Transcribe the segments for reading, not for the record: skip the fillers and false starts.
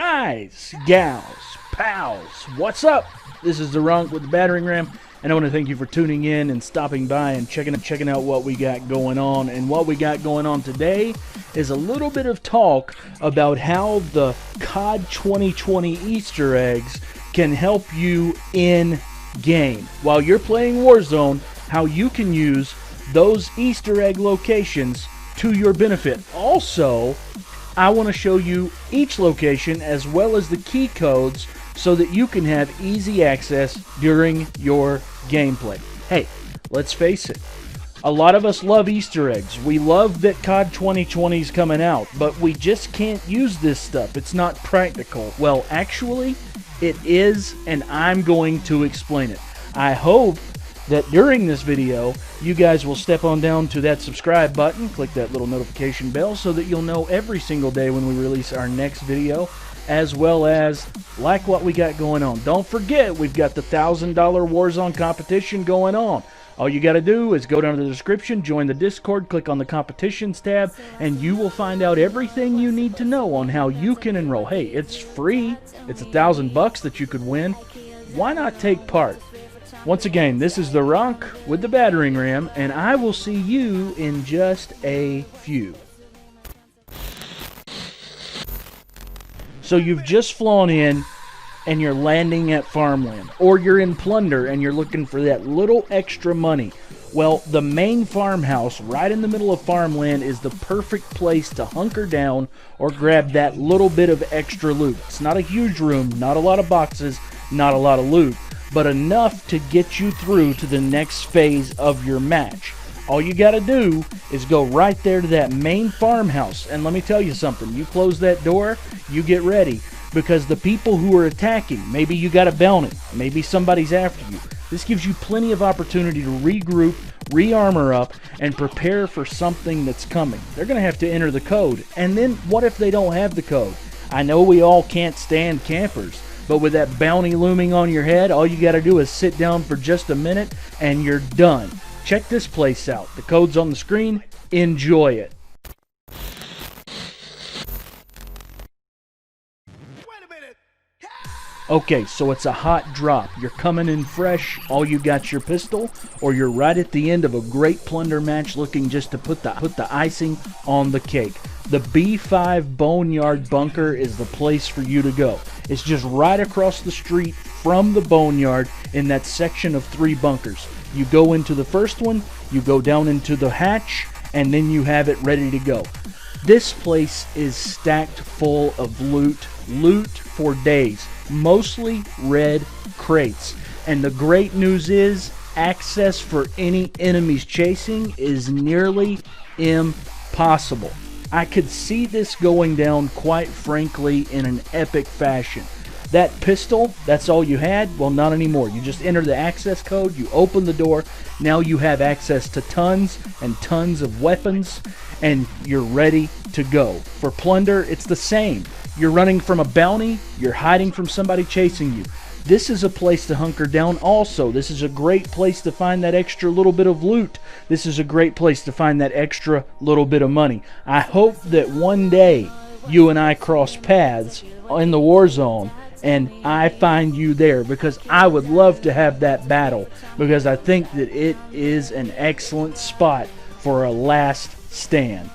Guys, gals, pals, what's up? This is the Runk with the battering ram, and I want to thank you for tuning in and stopping by and checking out what we got going on. And what we got going on today is a little bit of talk about how the COD 2020 Easter eggs can help you in game while you're playing Warzone. How you can use those Easter egg locations to your benefit. Also, I want to show you each location as well as the key codes so that you can have easy access during your gameplay. Hey, let's face it. A lot of us love Easter eggs. We love that COD 2020 is coming out, but we just can't use this stuff. It's not practical. Well, actually, it is, and I'm going to explain it. I hope that during this video, you guys will step on down to that subscribe button, click that little notification bell so that you'll know every single day when we release our next video, as well as like what we got going on. Don't forget, we've got the $1,000 Warzone competition going on. All you got to do is go down to the description, join the Discord, click on the competitions tab, and you will find out everything you need to know on how you can enroll. Hey, it's free. It's $1,000 that you could win. Why not take part? Once again, this is the Runk with the battering ram, and I will see you in just a few. So you've just flown in and you're landing at Farmland, or you're in Plunder and you're looking for that little extra money. Well, the main farmhouse right in the middle of Farmland is the perfect place to hunker down or grab that little bit of extra loot. It's not a huge room, not a lot of boxes, not a lot of loot, but enough to get you through to the next phase of your match. All you got to do is go right there to that main farmhouse, and let me tell you something, you close that door, you get ready, because the people who are attacking, maybe you got a bounty, maybe somebody's after you. This gives you plenty of opportunity to regroup, re-armor up, and prepare for something that's coming. They're going to have to enter the code, and then what if they don't have the code? I know we all can't stand campers, but with that bounty looming on your head, all you got to do is sit down for just a minute and you're done. Check this place out. The code's on the screen. Enjoy it. Okay, so it's a hot drop. You're coming in fresh. All you got's your pistol, or you're right at the end of a great plunder match looking just to put the icing on the cake. The B5 Boneyard Bunker is the place for you to go. It's just right across the street from the Boneyard in that section of 3 bunkers. You go into the first one, you go down into the hatch, and then you have it ready to go. This place is stacked full of loot for days, mostly red crates. And the great news is, access for any enemies chasing is nearly impossible. I could see this going down, quite frankly, in an epic fashion. That pistol, that's all you had? Well, not anymore. You just enter the access code, you open the door, now you have access to tons and tons of weapons, and you're ready to go. For plunder, it's the same. You're running from a bounty, you're hiding from somebody chasing you. This is a place to hunker down also. This is a great place to find that extra little bit of loot. This is a great place to find that extra little bit of money. I hope that one day you and I cross paths in the Warzone and I find you there, because I would love to have that battle, because I think that it is an excellent spot for a last stand.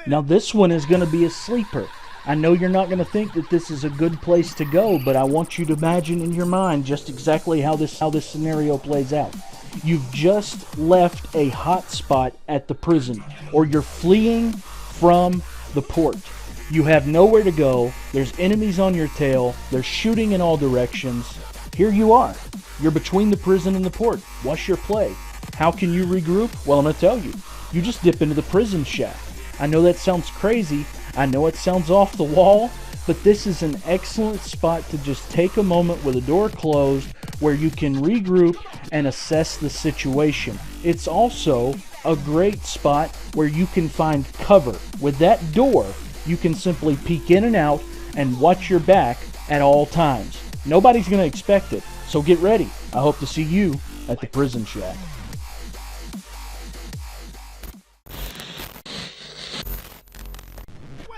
Now this one is going to be a sleeper. I know you're not going to think that this is a good place to go, but I want you to imagine in your mind just exactly how this scenario plays out. You've just left a hot spot at the prison, or you're fleeing from the port. You have nowhere to go. There's enemies on your tail. They're shooting in all directions. Here you are. You're between the prison and the port. What's your play? How can you regroup? Well, I'm going to tell you. You just dip into the prison shack. I know that sounds crazy. I know it sounds off the wall, but this is an excellent spot to just take a moment with the door closed where you can regroup and assess the situation. It's also a great spot where you can find cover. With that door, you can simply peek in and out and watch your back at all times. Nobody's going to expect it, so get ready. I hope to see you at the prison shack.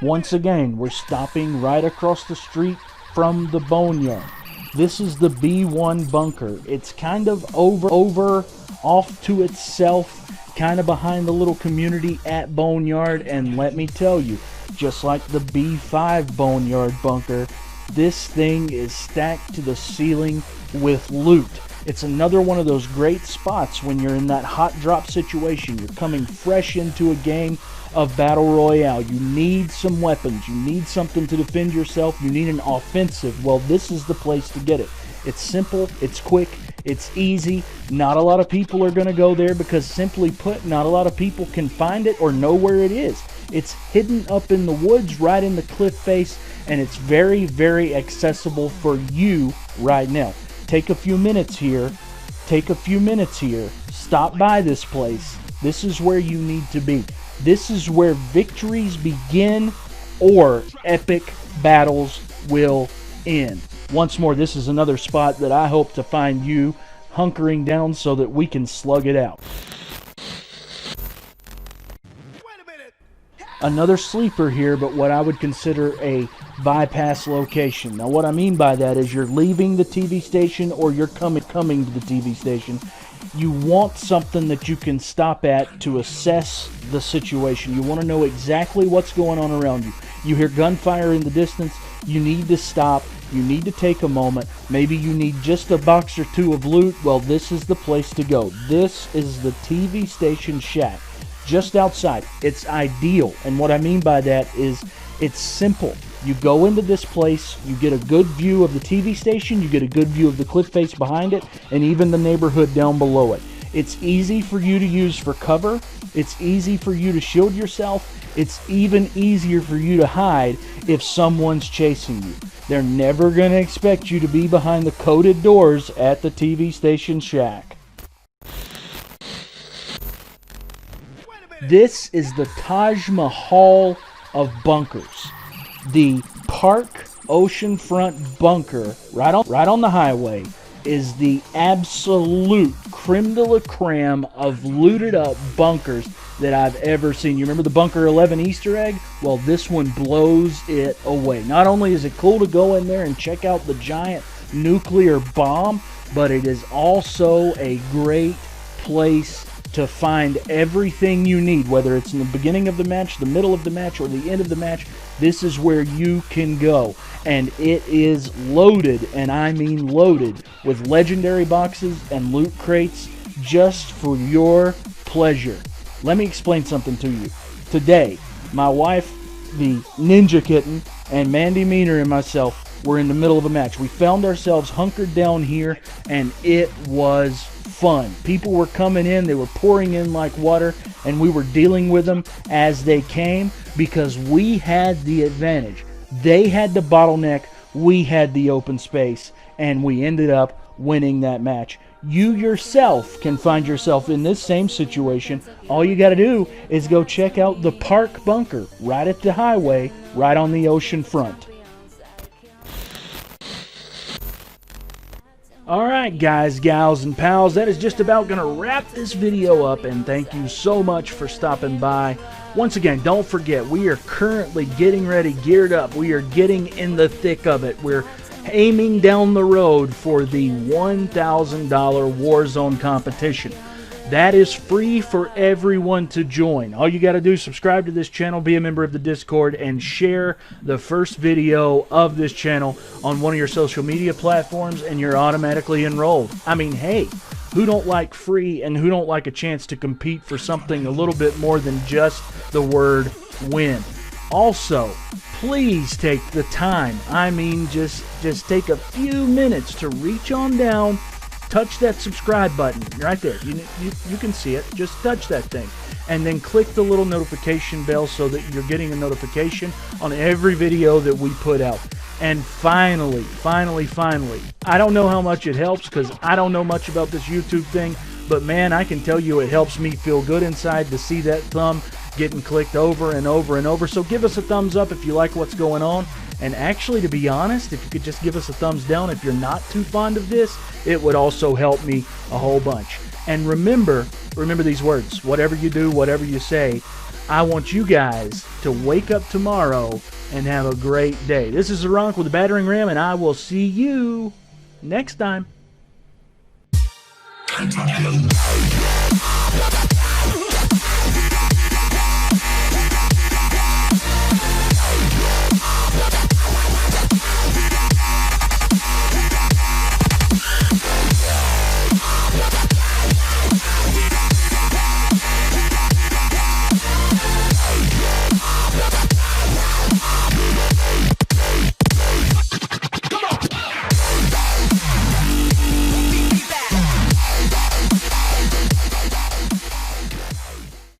Once again, we're stopping right across the street from the Boneyard. This is the B1 bunker. It's kind of over off to itself, kind of behind the little community at Boneyard. And let me tell you, just like the B5 Boneyard bunker, this thing is stacked to the ceiling with loot. It's another one of those great spots when you're in that hot drop situation. You're coming fresh into a game of Battle Royale. You need some weapons. You need something to defend yourself. You need an offensive. Well, this is the place to get it. It's simple. It's quick. It's easy. Not a lot of people are going to go there because, simply put, not a lot of people can find it or know where it is. It's hidden up in the woods right in the cliff face, and it's very, very accessible for you right now. Take a few minutes here. Stop by this place. This is where you need to be. This is where victories begin or epic battles will end. Once more, this is another spot that I hope to find you hunkering down so that we can slug it out. Another sleeper here, but what I would consider a bypass location. Now, what I mean by that is you're leaving the TV station or you're coming to the TV station. You want something that you can stop at to assess the situation. You want to know exactly what's going on around you. You hear gunfire in the distance. You need to stop. You need to take a moment. Maybe you need just a box or two of loot. Well, this is the place to go. This is the TV station shack. Just outside. It's ideal. And what I mean by that is it's simple. You go into this place, you get a good view of the TV station, you get a good view of the cliff face behind it, and even the neighborhood down below it. It's easy for you to use for cover. It's easy for you to shield yourself. It's even easier for you to hide if someone's chasing you. They're never going to expect you to be behind the coated doors at the TV station shack. This is the Taj Mahal of bunkers. The Park Oceanfront bunker, right on the highway, is the absolute creme de la creme of looted up bunkers that I've ever seen. You remember the Bunker 11 Easter egg? Well, this one blows it away. Not only is it cool to go in there and check out the giant nuclear bomb, but it is also a great place to find everything you need, whether it's in the beginning of the match, the middle of the match, or the end of the match. This is where you can go, and it is loaded, and I mean loaded, with legendary boxes and loot crates just for your pleasure. Let me explain something to you. Today, my wife, the Ninja Kitten, and Mandy Meaner and myself were in the middle of a match. We found ourselves hunkered down here, and it was fun. People were coming in, they were pouring in like water, and we were dealing with them as they came because we had the advantage. They had the bottleneck, we had the open space, and we ended up winning that match. You yourself can find yourself in this same situation. All you got to do is go check out the Park Bunker right at the highway, right on the ocean front. Alright guys, gals, and pals, that is just about going to wrap this video up, and thank you so much for stopping by. Once again, don't forget, we are currently getting ready, geared up. We are getting in the thick of it. We're aiming down the road for the $1,000 Warzone competition. That is free for everyone to join. All you got to do is subscribe to this channel, be a member of the Discord, and share the first video of this channel on one of your social media platforms, and you're automatically enrolled. I mean, hey, who don't like free and who don't like a chance to compete for something a little bit more than just the word win? Also, please take the time. I mean, just take a few minutes to reach on down, touch that subscribe button right there. You can see it. Just touch that thing. And then click the little notification bell so that you're getting a notification on every video that we put out. And finally, I don't know how much it helps because I don't know much about this YouTube thing, but man, I can tell you it helps me feel good inside to see that thumb getting clicked over and over and over. So give us a thumbs up if you like what's going on. And actually, to be honest, if you could just give us a thumbs down if you're not too fond of this, it would also help me a whole bunch. And remember these words: whatever you do, whatever you say, I want you guys to wake up tomorrow and have a great day. This is Ronk with the battering ram, and I will see you next time.